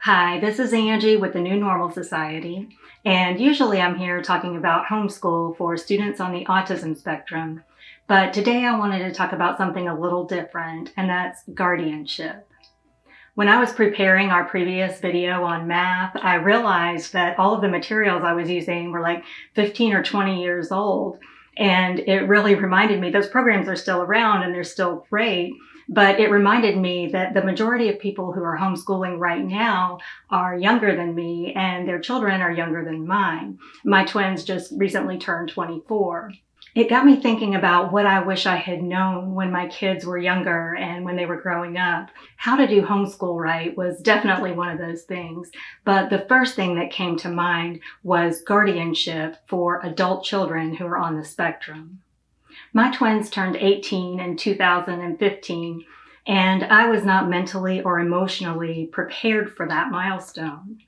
Hi, this is Angie with the New Normal Society, and usually I'm here talking about homeschool for students on the autism spectrum. But today I wanted to talk about something a little different, and that's guardianship. When I was preparing our previous video on math, I realized that all of the materials I was using were like 15 or 20 years old. And it really reminded me those programs are still around and they're still great. But it reminded me that the majority of people who are homeschooling right now are younger than me and their children are younger than mine. My twins just recently turned 24. It got me thinking about what I wish I had known when my kids were younger and when they were growing up. How to do homeschool right was definitely one of those things. But the first thing that came to mind was guardianship for adult children who are on the spectrum. My twins turned 18 in 2015, and I was not mentally or emotionally prepared for that milestone.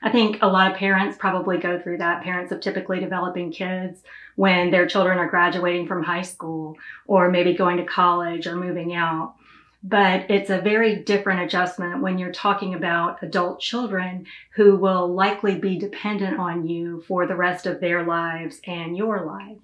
I think a lot of parents probably go through that. Parents of typically developing kids when their children are graduating from high school or maybe going to college or moving out. But it's a very different adjustment when you're talking about adult children who will likely be dependent on you for the rest of their lives and your life.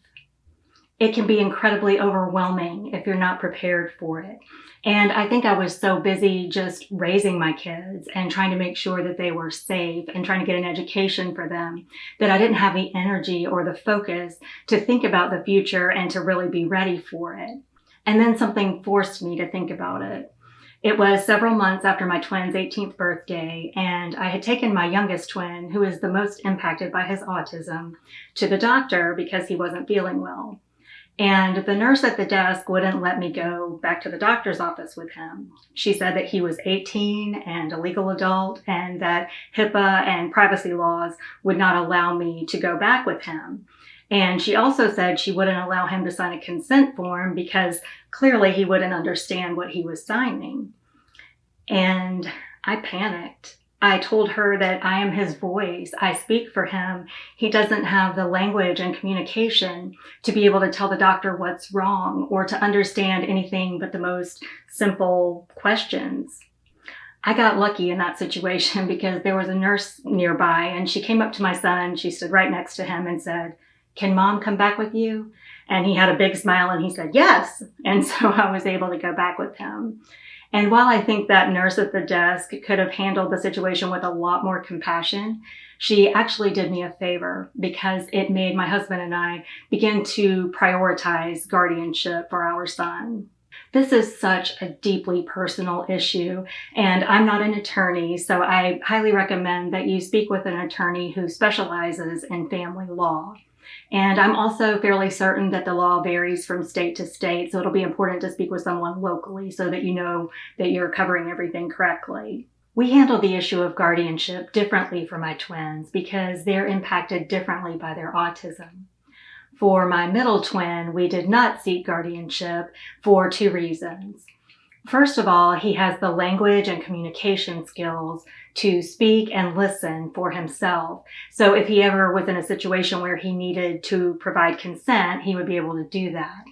It can be incredibly overwhelming if you're not prepared for it. And I think I was so busy just raising my kids and trying to make sure that they were safe and trying to get an education for them that I didn't have the energy or the focus to think about the future and to really be ready for it. And then something forced me to think about it. It was several months after my twin's 18th birthday, and I had taken my youngest twin, who is the most impacted by his autism, to the doctor because he wasn't feeling well. And the nurse at the desk wouldn't let me go back to the doctor's office with him. She said that he was 18 and a legal adult and that HIPAA and privacy laws would not allow me to go back with him. And she also said she wouldn't allow him to sign a consent form because clearly he wouldn't understand what he was signing. And I panicked. I told her that I am his voice. I speak for him. He doesn't have the language and communication to be able to tell the doctor what's wrong or to understand anything but the most simple questions. I got lucky in that situation because there was a nurse nearby and she came up to my son. She stood right next to him and said, "Can mom come back with you?" And he had a big smile and he said, "Yes." And so I was able to go back with him. And while I think that nurse at the desk could have handled the situation with a lot more compassion, she actually did me a favor because it made my husband and I begin to prioritize guardianship for our son. This is such a deeply personal issue, and I'm not an attorney, so I highly recommend that you speak with an attorney who specializes in family law. And I'm also fairly certain that the law varies from state to state, so it'll be important to speak with someone locally so that you know that you're covering everything correctly. We handle the issue of guardianship differently for my twins because they're impacted differently by their autism. For my middle twin, we did not seek guardianship for two reasons. First of all, he has the language and communication skills to speak and listen for himself. So if he ever was in a situation where he needed to provide consent, he would be able to do that.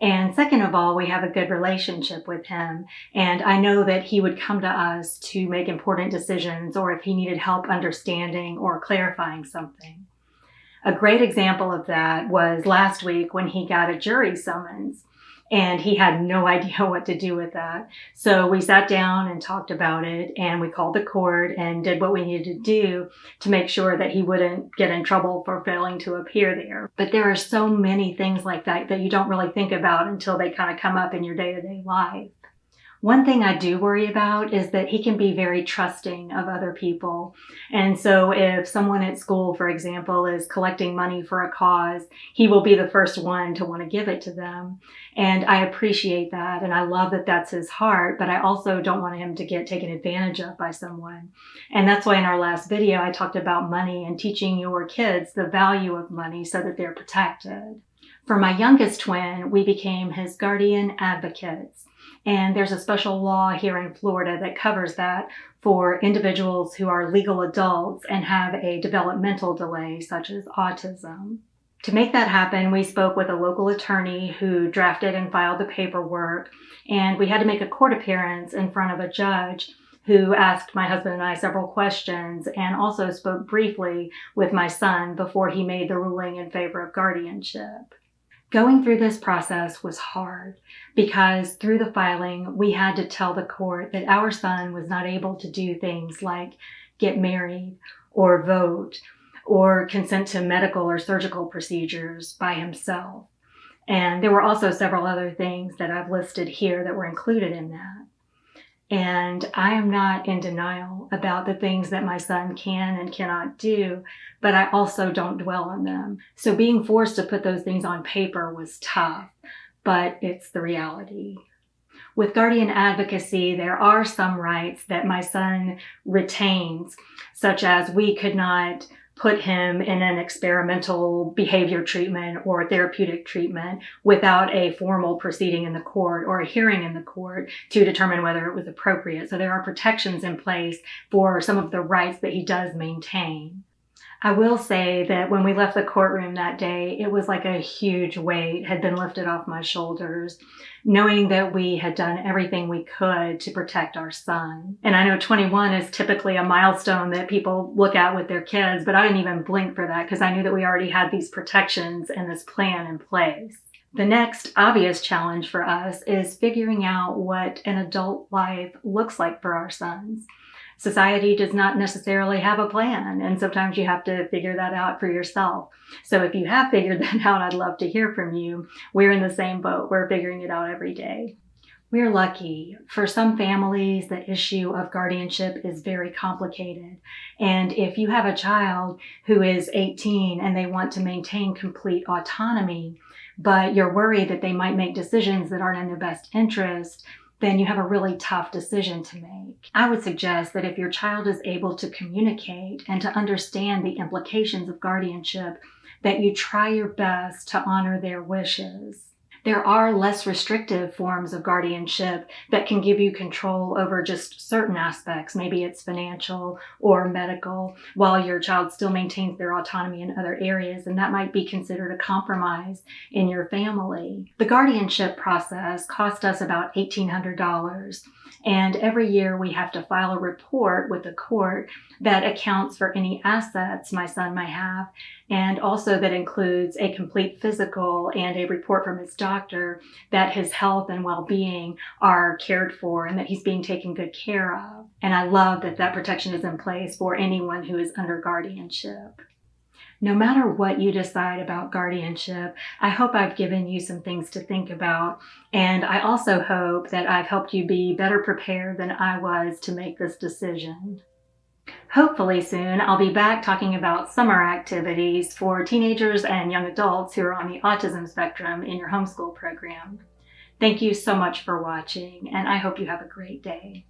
And second of all, we have a good relationship with him. And I know that he would come to us to make important decisions or if he needed help understanding or clarifying something. A great example of that was last week when he got a jury summons. And he had no idea what to do with that. So we sat down and talked about it and we called the court and did what we needed to do to make sure that he wouldn't get in trouble for failing to appear there. But there are so many things like that that you don't really think about until they kind of come up in your day-to-day life. One thing I do worry about is that he can be very trusting of other people. And so if someone at school, for example, is collecting money for a cause, he will be the first one to want to give it to them. And I appreciate that. And I love that that's his heart, but I also don't want him to get taken advantage of by someone. And that's why in our last video, I talked about money and teaching your kids the value of money so that they're protected. For my youngest twin, we became his guardian advocates. And there's a special law here in Florida that covers that for individuals who are legal adults and have a developmental delay, such as autism. To make that happen, we spoke with a local attorney who drafted and filed the paperwork, and we had to make a court appearance in front of a judge who asked my husband and I several questions and also spoke briefly with my son before he made the ruling in favor of guardianship. Going through this process was hard because through the filing, we had to tell the court that our son was not able to do things like get married or vote or consent to medical or surgical procedures by himself. And there were also several other things that I've listed here that were included in that. And I am not in denial about the things that my son can and cannot do, but I also don't dwell on them. So being forced to put those things on paper was tough, but it's the reality. With guardian advocacy, there are some rights that my son retains, such as we could not put him in an experimental behavior treatment or therapeutic treatment without a formal proceeding in the court or a hearing in the court to determine whether it was appropriate. So there are protections in place for some of the rights that he does maintain. I will say that when we left the courtroom that day, it was like a huge weight had been lifted off my shoulders, knowing that we had done everything we could to protect our son. And I know 21 is typically a milestone that people look at with their kids, but I didn't even blink for that because I knew that we already had these protections and this plan in place. The next obvious challenge for us is figuring out what an adult life looks like for our sons. Society does not necessarily have a plan, and sometimes you have to figure that out for yourself. So if you have figured that out, I'd love to hear from you. We're in the same boat. We're figuring it out every day. We're lucky. For some families, the issue of guardianship is very complicated. And if you have a child who is 18 and they want to maintain complete autonomy, but you're worried that they might make decisions that aren't in their best interest, then you have a really tough decision to make. I would suggest that if your child is able to communicate and to understand the implications of guardianship, that you try your best to honor their wishes. There are less restrictive forms of guardianship that can give you control over just certain aspects. Maybe it's financial or medical, while your child still maintains their autonomy in other areas, and that might be considered a compromise in your family. The guardianship process cost us about $1,800, and every year we have to file a report with the court that accounts for any assets my son might have, and also that includes a complete physical and a report from his doctor that his health and well-being are cared for and that he's being taken good care of. And I love that that protection is in place for anyone who is under guardianship. No matter what you decide about guardianship, I hope I've given you some things to think about, and I also hope that I've helped you be better prepared than I was to make this decision. Hopefully soon, I'll be back talking about summer activities for teenagers and young adults who are on the autism spectrum in your homeschool program. Thank you so much for watching, and I hope you have a great day.